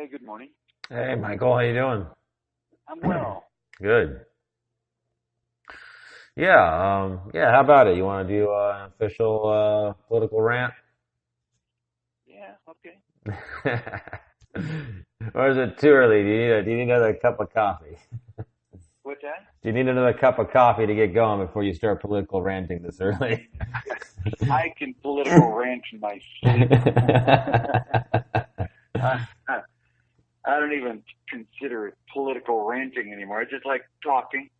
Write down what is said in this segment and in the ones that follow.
Hey, good morning. Hey, Michael, how you doing? I'm well. Good. Yeah. How about it? You want to do an official political rant, Yeah, okay. or is it too early? Do you need another cup of coffee? What's that? Do you need another cup of coffee to get going before you start political ranting this early? I can political rant in my sleep. I, I I don't even consider it political ranting anymore. I just like talking.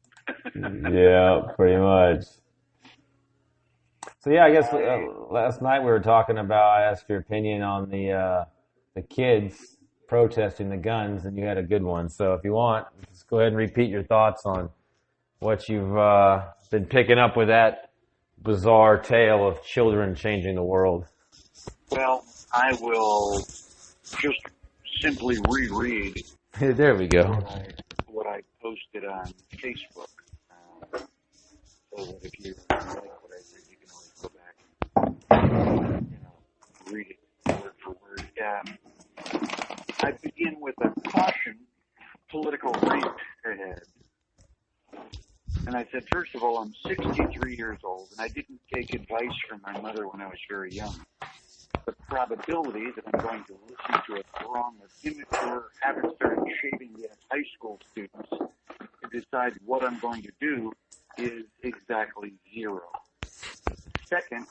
Yeah, pretty much. So yeah, I guess I last night we were talking about. I asked your opinion on the kids protesting the guns, and you had a good one. So if you want, just go ahead and repeat your thoughts on what you've been picking up with that bizarre tale of children changing the world. well, I will just simply reread There we go. what I posted on Facebook. So that if you like what I said, you can always go back, read it word for word. I begin with a caution, political rant ahead. And I said, first of all, I'm 63 years old, and I didn't take advice from my mother when I was very young. The probability that I'm going to listen to a throng of immature, haven't started shaving yet high school students to decide what I'm going to do is exactly zero. Second,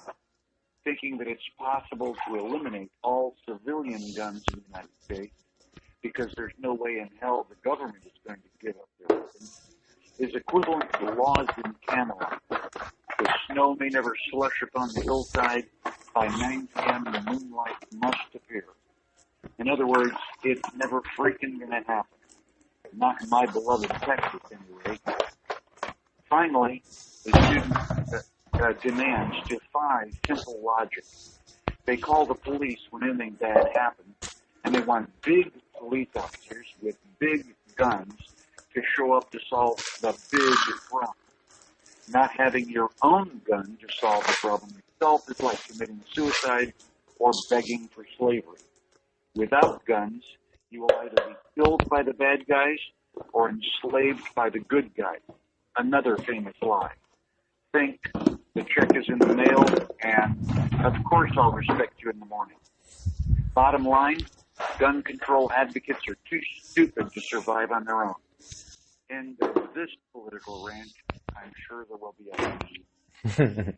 thinking that it's possible to eliminate all civilian guns in the United States because there's no way in hell the government is going to give up their weapons is equivalent to laws in Camelot. The snow may never slush upon the hillside. By 9 p.m. the moonlight must appear. In other words, it's never freaking going to happen. Not in my beloved Texas, anyway. Finally, the student demands defy simple logic. They call the police when anything bad happens, and they want big police officers with big guns to show up to solve the big problem. Not having your own gun to solve the problem itself is like committing suicide or begging for slavery. Without guns, you will either be killed by the bad guys or enslaved by the good guys. Another famous lie. Think the check is in the mail, and of course I'll respect you in the morning. Bottom line, gun control advocates are too stupid to survive on their own. End of this political rant. I'm sure there will be others.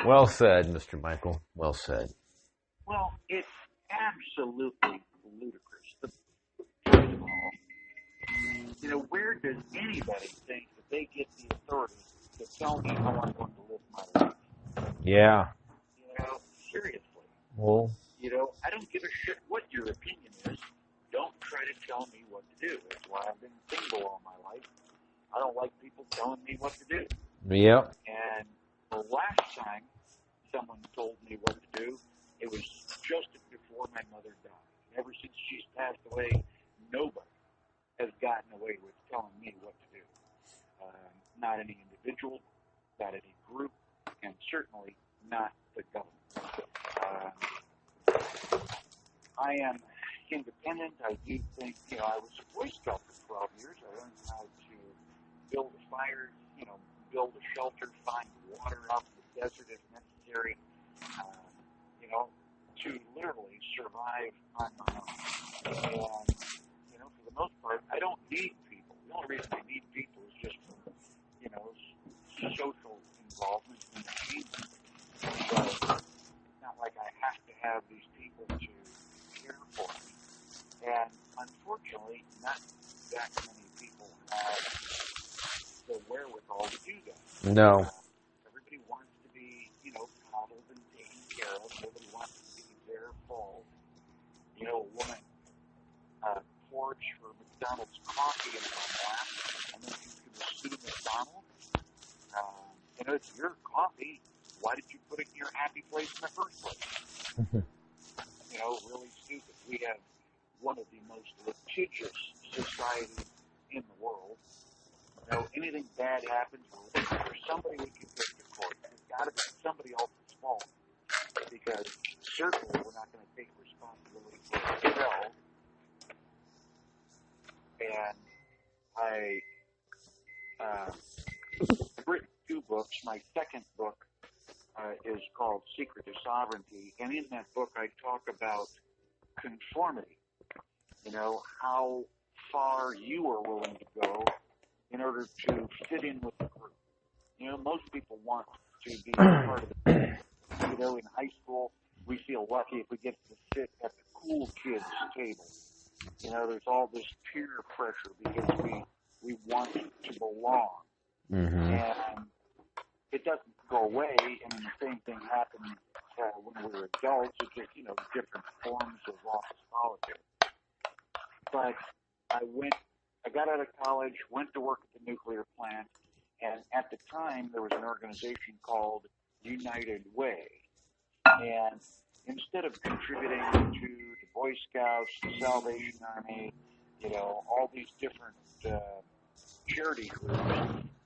Well said, Mr. Michael. Well said. Well, it's absolutely ludicrous. First of all, where does anybody think that they get the authority to tell me how I'm going to live my life? Yeah. Seriously. Well, I don't give a shit what your opinion is. Don't try to tell me what to do. That's why I've been single all my life. I don't like people telling me what to do. yep. And the last time someone told me what to do, it was just before my mother died. Ever since she's passed away, nobody has gotten away with telling me what to do. Not any individual, not any group, and certainly not the government. I am independent. I do think, I was a Boy Scout for 12 years. I learned how to build a fire, build a shelter, find water out in the desert if necessary, to literally survive on my own. And, for the most part, I don't need people. The only reason I need people is just for, social involvement and achievement. But it's not like I have to have these people to care for me. And unfortunately, not that many people have the wherewithal to do that. No. Everybody wants to be, coddled and taken care of. Nobody wants to be their fault. A woman pours her McDonald's coffee in her lap, and then she's going to sue McDonald's. It's your coffee. Why did you put it in your happy place in the first place? Really stupid. We have one of the most litigious societies in the world. Anything bad happens, we're looking for somebody we can take to court. It's got to be somebody else's fault, because certainly we're not going to take responsibility for ourselves my second book is called Secret to Sovereignty, and in that book I talk about conformity. You know, how far you are willing to go in order to fit in with the group. You know, most people want to be part of the group. You know, in high school, we feel lucky if we get to sit at the cool kids' table. You know, there's all this peer pressure because we want to belong. Mm-hmm. And it doesn't go away. I mean, the same thing happened when we were adults. It's just, you know, different forms of office politics. But I got out of college, went to work at the nuclear plant, and at the time there was an organization called United Way. And instead of contributing to the Boy Scouts, the Salvation Army, you know, all these different charity groups,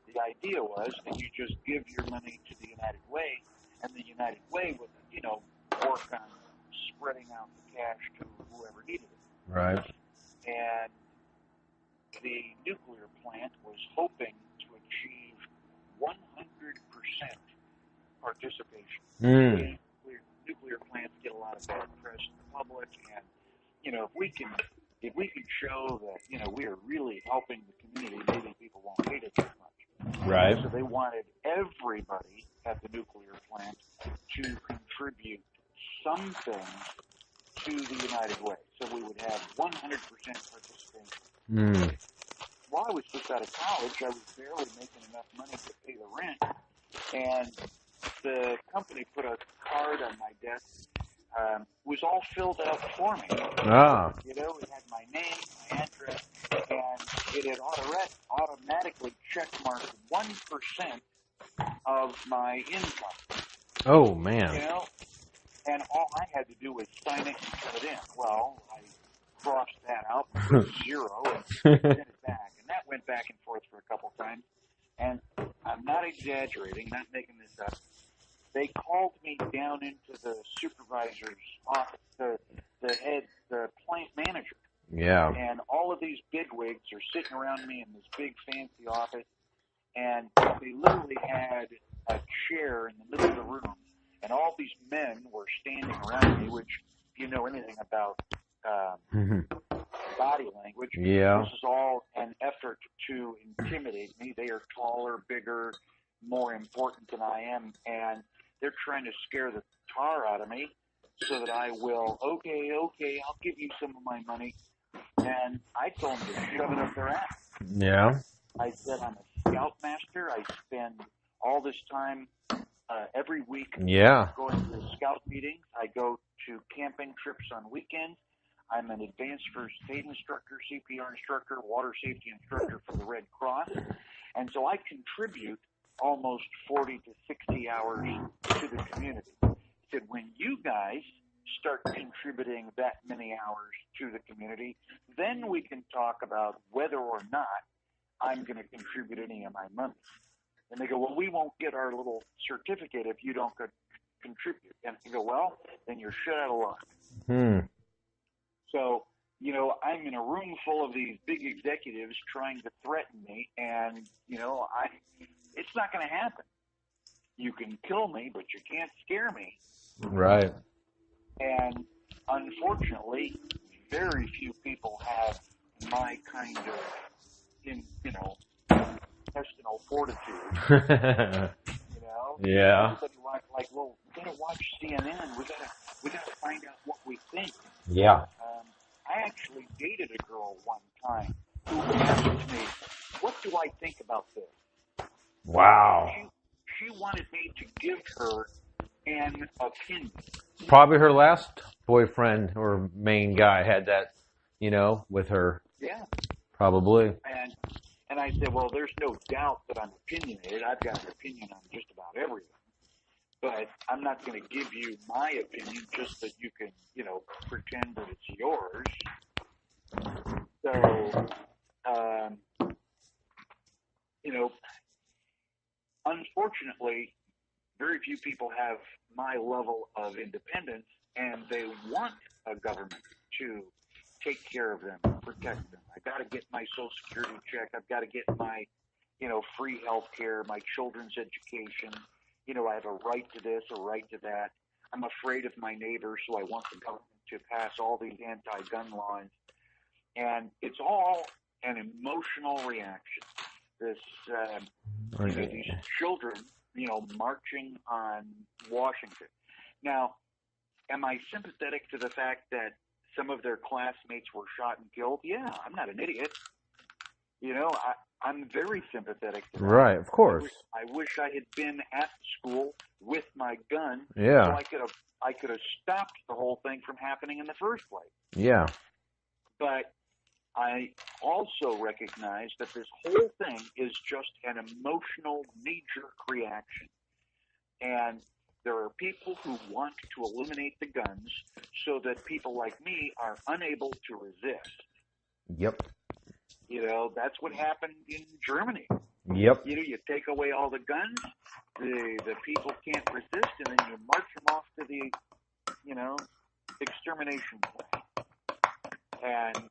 the idea was that you just give your money to the United Way, and the United Way would, you know, work on spreading out the cash to whoever needed it. Right. And the nuclear plant was hoping to achieve 100% participation. Mm. Nuclear plants get a lot of bad press in the public, and you know, if we can show that, you know, we are really helping the community, maybe people won't hate us as much. Right. So they wanted everybody at the nuclear plant to contribute something to the United Way, so we would have 100% participation. Mm. While I was just out of college, I was barely making enough money to pay the rent, and the company put a card on my desk. Was all filled out for me. Ah. You know, it had my name, my address, and it had automatically checkmarked 1% of my income. Oh, man. You know, and all I had to do was sign it and put it in. Well, I crossed that out, put 0, and sent it back. And that went back and forth for a couple times. And I'm not exaggerating, not making this up. They called me down into the supervisor's office, the plant manager. Yeah. And all of these bigwigs are sitting around me in this big fancy office, and they literally had a chair in the middle of the room, and all these men were standing around me, which, if you know anything about body language, yeah. This is all an effort to intimidate me. They are taller, bigger, more important than I am, and they're trying to scare the tar out of me so that I will, okay, I'll give you some of my money. And I told them to shove it up their ass. Yeah. I said, I'm a scoutmaster. I spend all this time every week going to scout meetings. I go to camping trips on weekends. I'm an advanced first aid instructor, CPR instructor, water safety instructor for the Red Cross. And so I contribute almost 40 to 60 hours to the community. I said, when you guys start contributing that many hours to the community, then we can talk about whether or not I'm going to contribute any of my money. And they go, well, we won't get our little certificate if you don't contribute. And I go, well, then you're shit out of luck. So, you know, I'm in a room full of these big executives trying to threaten me, and, you know, it's not going to happen. You can kill me, but you can't scare me. Right. And unfortunately, very few people have my kind of, intestinal fortitude. You know? Yeah. Everybody like, well, we gotta watch CNN. We gotta find out what we think. Yeah. I actually dated a girl one time who asked me, what do I think about this? Wow. She wanted me to give her an opinion. Probably her last boyfriend or main guy had that, you know, with her. Yeah. Probably. And I said, well, there's no doubt that I'm opinionated. I've got an opinion on just about everything. But I'm not going to give you my opinion just that you can, you know, pretend that it's yours. So, you know, unfortunately, very few people have my level of independence, and they want a government to take care of them, protect them. I got to get my Social Security check. I've got to get my free health care, my children's education. I have a right to this, a right to that. I'm afraid of my neighbors, so I want the government to pass all these anti-gun laws. And it's all an emotional reaction. These children, marching on Washington. Now, am I sympathetic to the fact that some of their classmates were shot and killed? Yeah, I'm not an idiot. I'm very sympathetic to that. Right, of course. I wish I had been at school with my gun, yeah, so I could have stopped the whole thing from happening in the first place. Yeah. But I also recognize that this whole thing is just an emotional knee-jerk reaction. And there are people who want to eliminate the guns so that people like me are unable to resist. Yep. That's what happened in Germany. Yep. You take away all the guns, the people can't resist, and then you march them off to the, extermination point. And,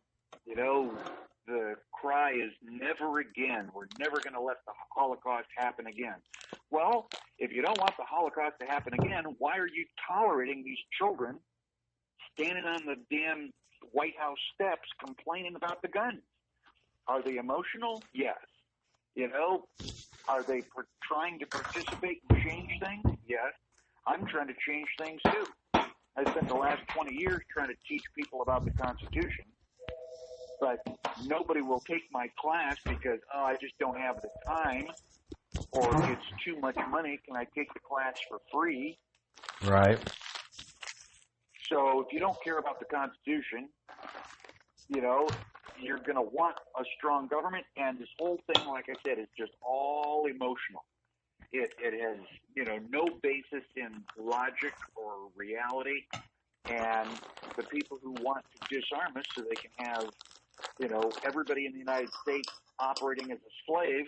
the cry is never again. We're never going to let the Holocaust happen again. Well, if you don't want the Holocaust to happen again, why are you tolerating these children standing on the damn White House steps complaining about the guns? Are they emotional? Yes. Are they trying to participate and change things? Yes. I'm trying to change things too. I spent the last 20 years trying to teach people about the Constitution, but nobody will take my class because, I just don't have the time, or it's too much money. Can I take the class for free? Right. So if you don't care about the Constitution, you're going to want a strong government, and this whole thing, like I said, is just all emotional. It has, no basis in logic or reality, and the people who want to disarm us so they can have, everybody in the United States operating as a slave,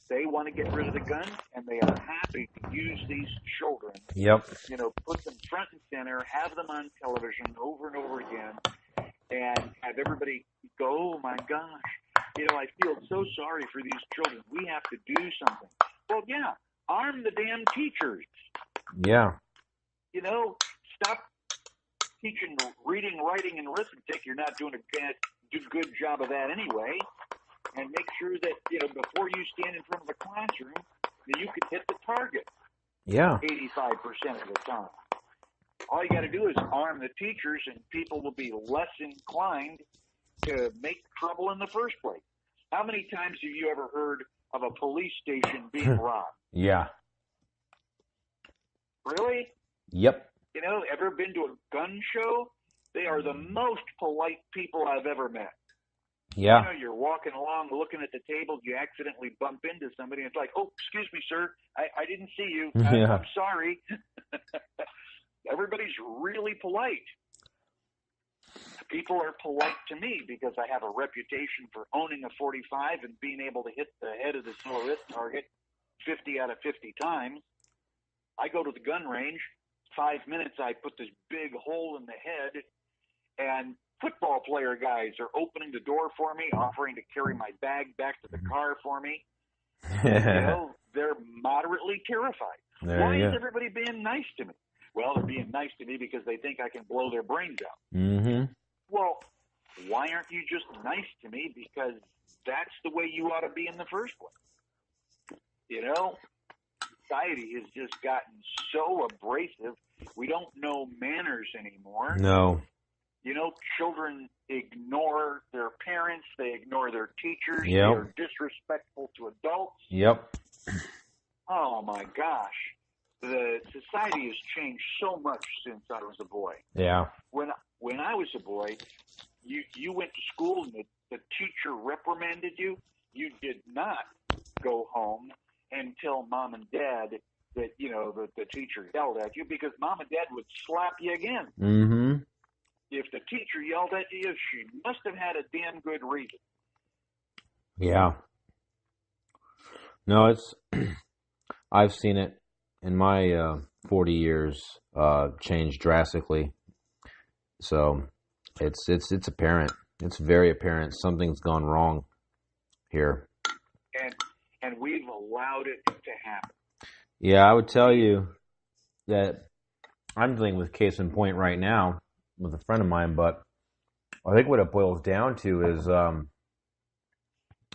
they want to get rid of the guns, and they are happy to use these children. Yep. Put them front and center, have them on television over and over again, and have everybody go, oh my gosh, I feel so sorry for these children. We have to do something. Well, yeah, arm the damn teachers. Yeah. Stop teaching reading, writing, and arithmetic. You're not doing a good job of that anyway. And make sure that, before you stand in front of the classroom, that you can hit the target. Yeah. 85% of the time. All you got to do is arm the teachers, and people will be less inclined to make trouble in the first place. How many times have you ever heard of a police station being robbed? Yeah. Really? Yep. Ever been to a gun show? They are the most polite people I've ever met. Yeah. You're walking along, looking at the table, you accidentally bump into somebody, and it's like, oh, excuse me, sir, I didn't see you. I'm sorry. Everybody's really polite. People are polite to me because I have a reputation for owning a 45 and being able to hit the head of the silhouette target 50 out of 50 times. I go to the gun range, 5 minutes, I put this big hole in the head, and football player guys are opening the door for me, offering to carry my bag back to the car for me. They're moderately terrified. Why is everybody being nice to me? Well, they're being nice to me because they think I can blow their brains out. Mm-hmm. Well, why aren't you just nice to me? Because that's the way you ought to be in the first place. Society has just gotten so abrasive. We don't know manners anymore. No. Children ignore their parents. They ignore their teachers. Yep. They are disrespectful to adults. Yep. Oh, my gosh. The society has changed so much since I was a boy. Yeah. When I was a boy, you went to school and the teacher reprimanded you. You did not go home and tell mom and dad that, the teacher yelled at you, because mom and dad would slap you again. Mm-hmm. If the teacher yelled at you, she must have had a damn good reason. Yeah. No, I've seen it in my 40 years change drastically. So it's apparent. It's very apparent. Something's gone wrong here. and we've allowed it to happen. Yeah, I would tell you that I'm dealing with case in point right now with a friend of mine, but I think what it boils down to is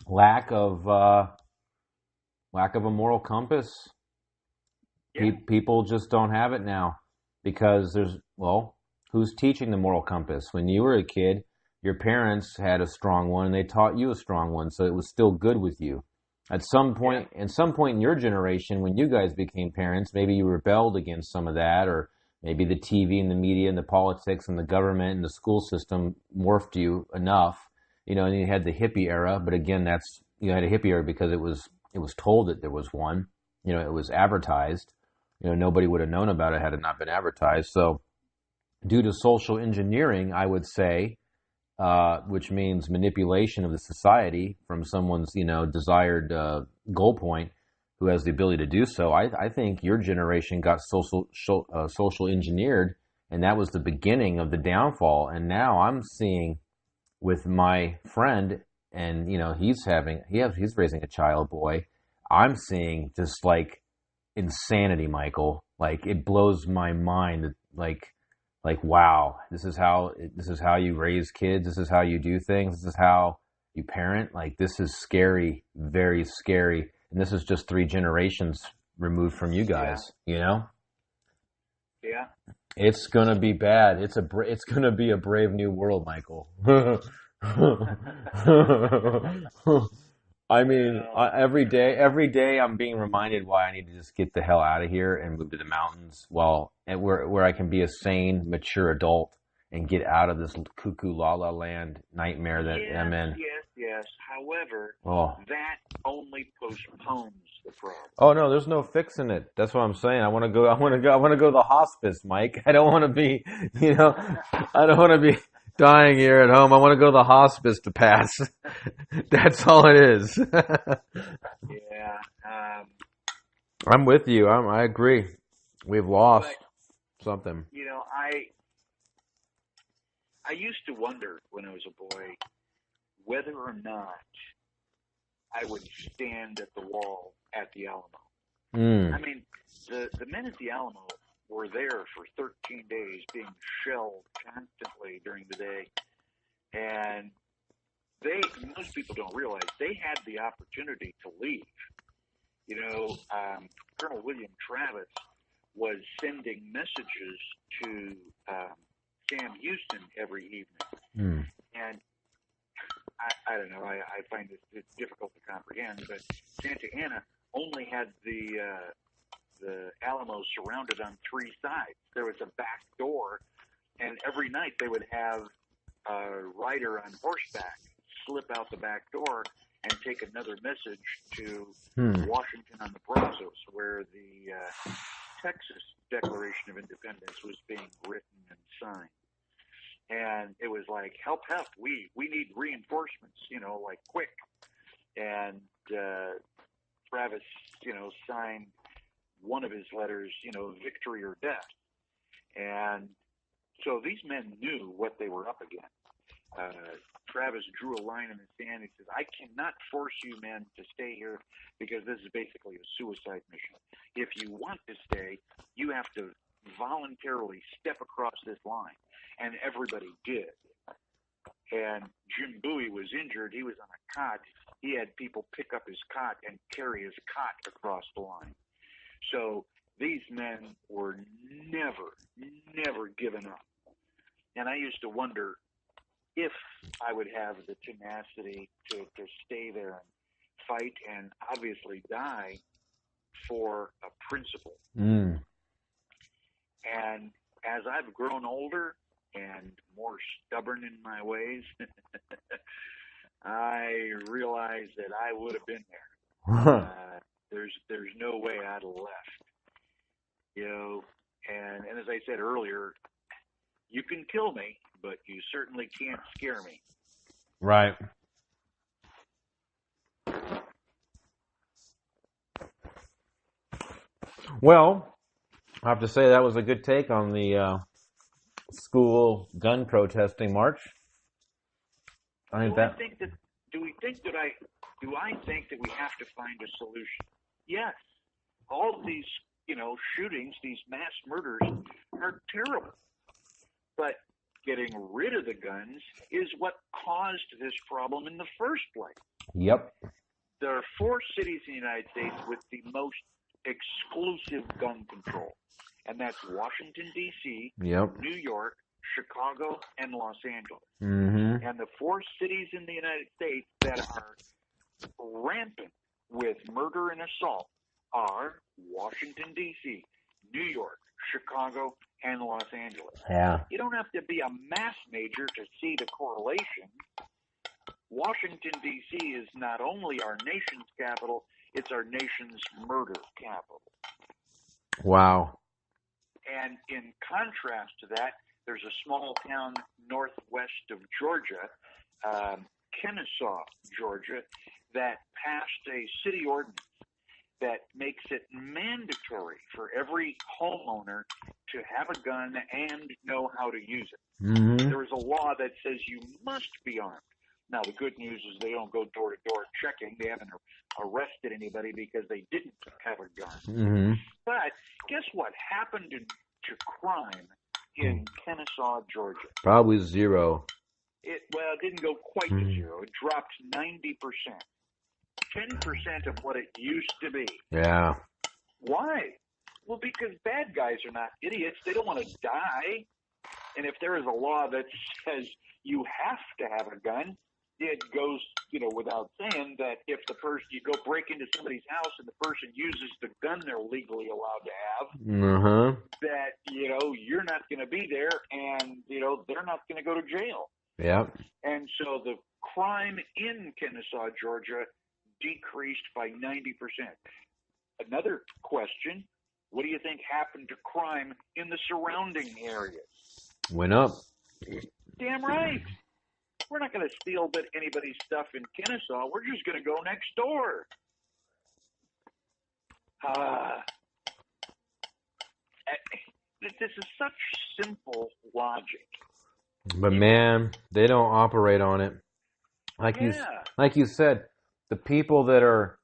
lack of a moral compass. Yeah. People just don't have it now because who's teaching the moral compass? When you were a kid, your parents had a strong one and they taught you a strong one, so it was still good with you. At some point in your generation, when you guys became parents, maybe you rebelled against some of that, or maybe the TV and the media and the politics and the government and the school system morphed you enough, and you had the hippie era. But again, you had a hippie era because it was told that there was one. It was advertised. Nobody would have known about it had it not been advertised. So due to social engineering, I would say, which means manipulation of the society from someone's, desired goal point, who has the ability to do so. I think your generation got social engineered, and that was the beginning of the downfall. And now I'm seeing with my friend, and he's raising a child boy. I'm seeing just like insanity, Michael. Like, it blows my mind. Like, wow, this is how you raise kids. This is how you do things. This is how you parent. Like, this is scary, very scary. And this is just 3 generations removed from you guys. Yeah. It's gonna be bad. It's gonna be a brave new world, Michael. I mean, every day I'm being reminded why I need to just get the hell out of here and move to the mountains, where I can be a sane, mature adult and get out of this cuckoo la la land nightmare that I'm in. Yes. However, that only postpones the problem. Oh no, there's no fixing it. That's what I'm saying. I want to go to the hospice, Mike. I don't want to be, I don't want to be dying here at home. I want to go to the hospice to pass. That's all it is. Yeah. I'm with you. I agree. We've lost something. I used to wonder when I was a boy whether or not I would stand at the wall at the Alamo. I mean, the men at the Alamo were there for 13 days being shelled constantly during the day. And most people don't realize they had the opportunity to leave. Colonel William Travis was sending messages to Sam Houston every evening. And I don't know, I find it difficult to comprehend, but Santa Ana only had the Alamo surrounded on 3 sides. There was a back door, and every night they would have a rider on horseback slip out the back door and take another message to Washington on the Brazos, where the Texas Declaration of Independence was being written and signed. And it was like, help, we need reinforcements, quick. And Travis, signed one of his letters, victory or death. And so these men knew what they were up against. Travis drew a line in the sand. He says, I cannot force you men to stay here because this is basically a suicide mission. If you want to stay, you have to voluntarily step across this line. And everybody did. And Jim Bowie was injured. He was on a cot. He had people pick up his cot and carry his cot across the line. So these men were never given up. And I used to wonder if I would have the tenacity to stay there and fight and obviously die for a principle. And as I've grown older and more stubborn in my ways, I realized that I would have been there. There's no way I'd have left. And as I said earlier, you can kill me, but you certainly can't scare me. Right. Well, I have to say that was a good take on the school gun protesting march. Do we think that Do I think that we have to find a solution? Yes. All of these, shootings, these mass murders are terrible. But getting rid of the guns is what caused this problem in the first place. Yep. There are 4 cities in the United States with the most exclusive gun control, and that's Washington, D.C., Yep. New York, Chicago, and Los Angeles. Mm-hmm. And the 4 cities in the United States that are rampant with murder and assault are Washington, D.C., New York, Chicago, and Los Angeles. Yeah. You don't have to be a math major to see the correlation. Washington, D.C. is not only our nation's capital, it's our nation's murder capital. Wow. And in contrast to that, there's a small town northwest of Georgia, Kennesaw, Georgia, that passed a city ordinance that makes it mandatory for every homeowner to have a gun and know how to use it. Mm-hmm. There is a law that says you must be armed. Now, the good news is they don't go door-to-door checking. They haven't arrested anybody because they didn't have a gun. Mm-hmm. But guess what happened to crime in Kennesaw, Georgia? Probably 0. It didn't go quite to 0. It dropped 90%. 10% of what it used to be. Yeah. Why? Well, because bad guys are not idiots. They don't want to die. And if there is a law that says you have to have a gun, it goes, without saying that if you go break into somebody's house and the person uses the gun they're legally allowed to have, that, you're not going to be there and, they're not going to go to jail. Yep. And so the crime in Kennesaw, Georgia, decreased by 90%. Another question, what do you think happened to crime in the surrounding areas? Went up. Damn right. We're not going to steal anybody's stuff in Kennesaw. We're just going to go next door. This is such simple logic. But man, they don't operate on it. Like you said, the people that are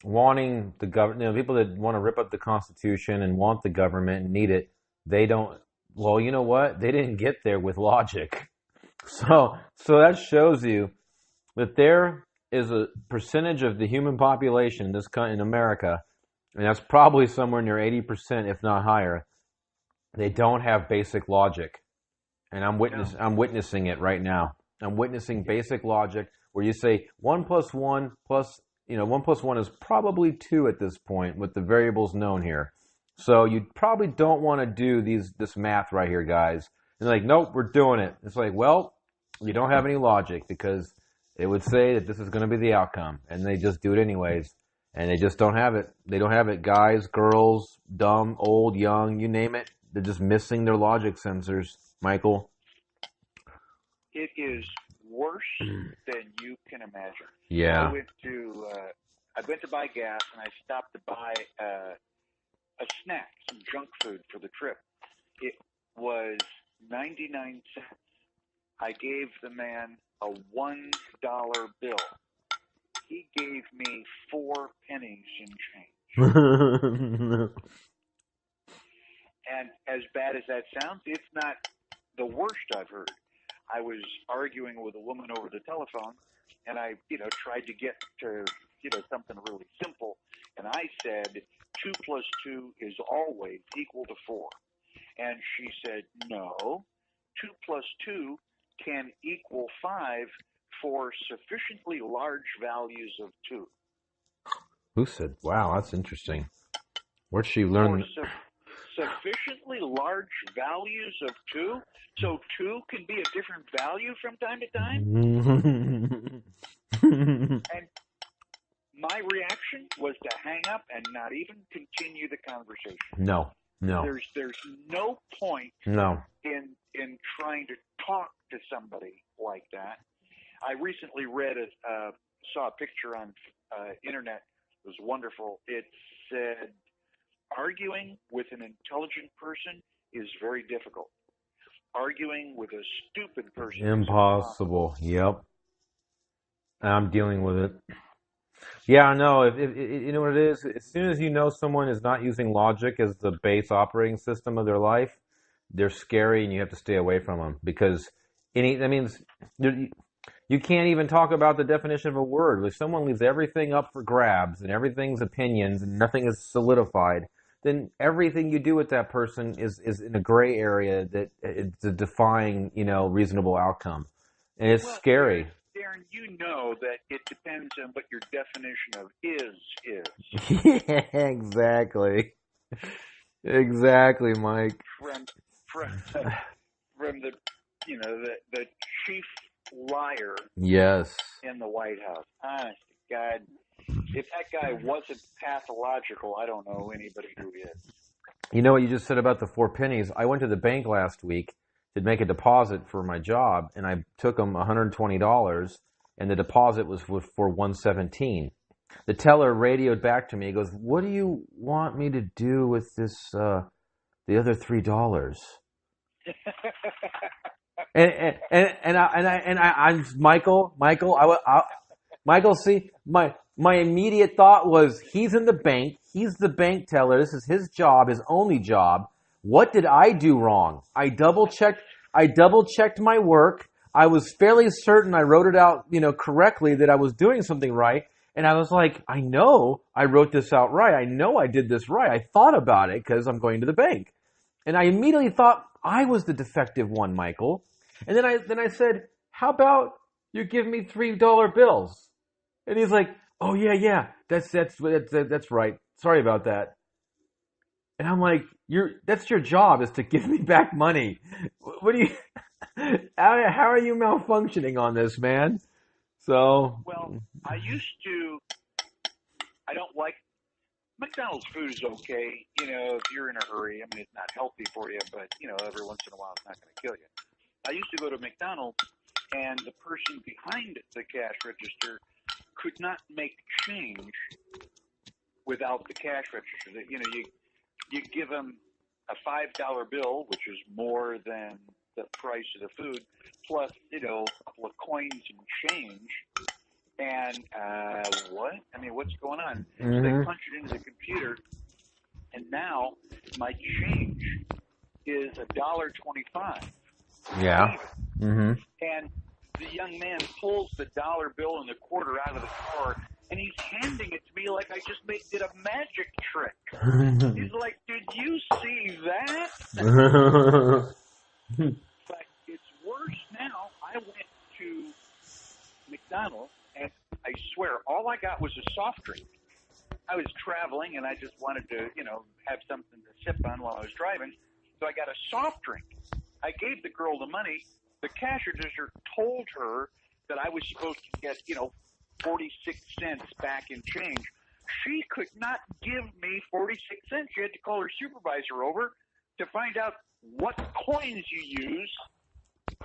wanting the government, people that want to rip up the Constitution and want the government and need it, they don't. Well, you know what? They didn't get there with logic. So that shows you that there is a percentage of the human population in America, and that's probably somewhere near 80%, if not higher. They don't have basic logic, and I'm witnessing it right now. I'm witnessing basic logic where you say 1 + 1 + 1 is probably 2 at this point with the variables known here. So you probably don't want to do this math right here, guys. And like, nope, we're doing it. It's like, well, you don't have any logic because it would say that this is going to be the outcome, and they just do it anyways. And they just don't have it. They don't have it. Guys, girls, dumb, old, young, you name it. They're just missing their logic sensors, Michael. It is worse than you can imagine. Yeah. I went to buy gas, and I stopped to buy a snack, some junk food for the trip. It was 99 cents. I gave the man a $1 bill. He gave me 4 pennies in change. And as bad as that sounds, it's not the worst I've heard. I was arguing with a woman over the telephone, and I, tried to get to, something really simple. And I said, 2 + 2 is always equal to 4. And she said, no, 2 + 2 can equal 5 for sufficiently large values of 2. Who said, wow, that's interesting. Where'd she learn? Sufficiently large values of 2? So 2 can be a different value from time to time? And my reaction was to hang up and not even continue the conversation. No. There's no point in trying to talk to somebody like that. I recently saw a picture on internet. It was wonderful. It said, arguing with an intelligent person is very difficult. Arguing with a stupid person impossible. Yep. I'm dealing with it. Yeah, no. If you know what it is, as soon as you know someone is not using logic as the base operating system of their life, they're scary, and you have to stay away from them because that means you can't even talk about the definition of a word. If someone leaves everything up for grabs and everything's opinions and nothing is solidified, then everything you do with that person is in a gray area that it's a defying, reasonable outcome. And it's Well, scary. Darren, you know that it depends on what your definition of is. Yeah, exactly. Exactly, Mike. From from from the the chief liar Yes. in the White House. Honest to God, if that guy wasn't pathological, I don't know anybody who is. You know what you just said about the 4 pennies? I went to the bank last week to make a deposit for my job, and I took them $120, and the deposit was for 117. The teller radioed back to me. He goes, "What do you want me to do with this? The other $3?" I'm Michael. Michael. See, my immediate thought was, he's in the bank. He's the bank teller. This is his job, his only job. What did I do wrong? I double checked. My work. I was fairly certain I wrote it out, correctly, that I was doing something right. And I was like, I know I wrote this out right. I know I did this right. I thought about it because I'm going to the bank. And I immediately thought I was the defective one, Michael. And then I said, how about you give me $3 bills? And he's like, oh yeah, that's right. Sorry about that. And I'm like, that's your job, is to give me back money. What do you? How are you malfunctioning on this, man? So. Well, I don't like McDonald's food is okay, if you're in a hurry. I mean, it's not healthy for you, but every once in a while, it's not going to kill you. I used to go to McDonald's, and the person behind the cash register could not make change without the cash register. You give them a $5 bill, which is more than the price of the food, plus a couple of coins and change. And what? I mean, what's going on? Mm-hmm. So they punch it into the computer, and now my change is $1.25. Yeah. Mm-hmm. And the young man pulls the dollar bill and the quarter out of the car, and he's handing it to me like I just did a magic trick. He's like, "Did you see that?" But it's worse now. I went to McDonald's, and I swear, all I got was a soft drink. I was traveling, and I just wanted to, have something to sip on while I was driving. So I got a soft drink. I gave the girl the money. The cash register told her that I was supposed to get, 46 cents back in change. She could not give me 46 cents. She had to call her supervisor over to find out what coins you use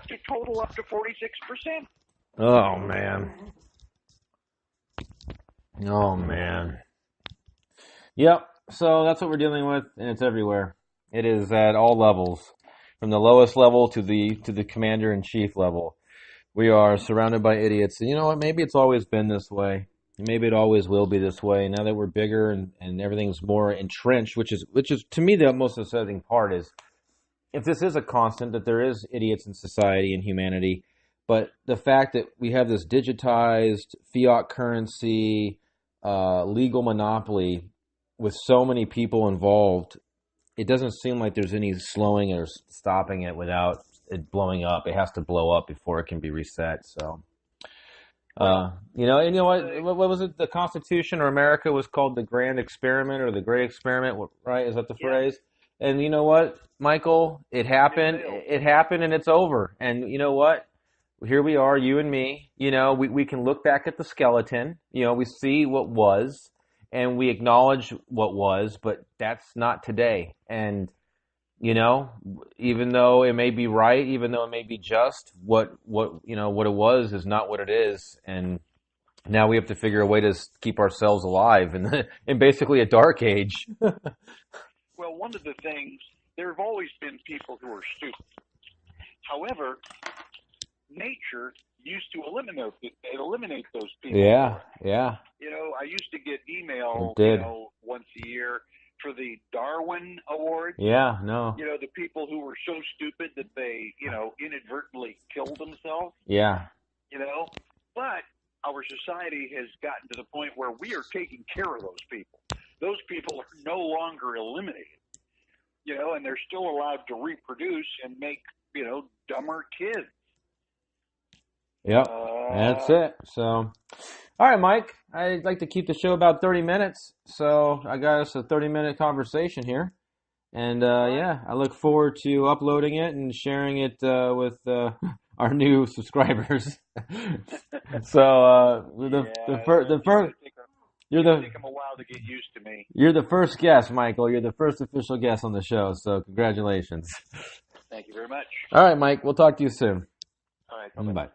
to total up to 46%. Oh, man. Oh, man. Yep. So that's what we're dealing with, and it's everywhere. It is at all levels, from the lowest level to the commander-in-chief level. We are surrounded by idiots. And you know what? Maybe it's always been this way. Maybe it always will be this way. Now that we're bigger and everything's more entrenched, which is to me the most upsetting part, is if this is a constant, that there is idiots in society and humanity, but the fact that we have this digitized fiat currency, legal monopoly with so many people involved, it doesn't seem like there's any slowing or stopping it without it blowing up. It has to blow up before it can be reset. So, and you know what was it? The Constitution or America was called the Grand Experiment or the Great Experiment, right? Is that the phrase? And you know what, Michael? It happened. It happened, and it's over. And you know what? Here we are, you and me. We can look back at the skeleton. We see what was, and we acknowledge what was, but that's not today. And even though it may be right, even though it may be just, what it was is not what it is, and now we have to figure a way to keep ourselves alive in basically a dark age. Well, one of the things, there have always been people who are stupid. However, nature used to eliminate those people. Yeah, yeah. You know, I used to get email, It did. once a year for the Darwin Awards. Yeah, no. You know, the people who were so stupid that they, inadvertently killed themselves. Yeah. You know, but our society has gotten to the point where we are taking care of those people. Those people are no longer eliminated. You know, and they're still allowed to reproduce and make, dumber kids. Yep. That's it. So, all right, Mike. I'd like to keep the show about 30 minutes. So I got us a 30-minute conversation here. And, yeah, I look forward to uploading it and sharing it with our new subscribers. So you're the take them a while to get used to me. You're the first guest, Michael. You're the first official guest on the show. So congratulations. Thank you very much. All right, Mike. We'll talk to you soon. All right. Bye-bye. Bye.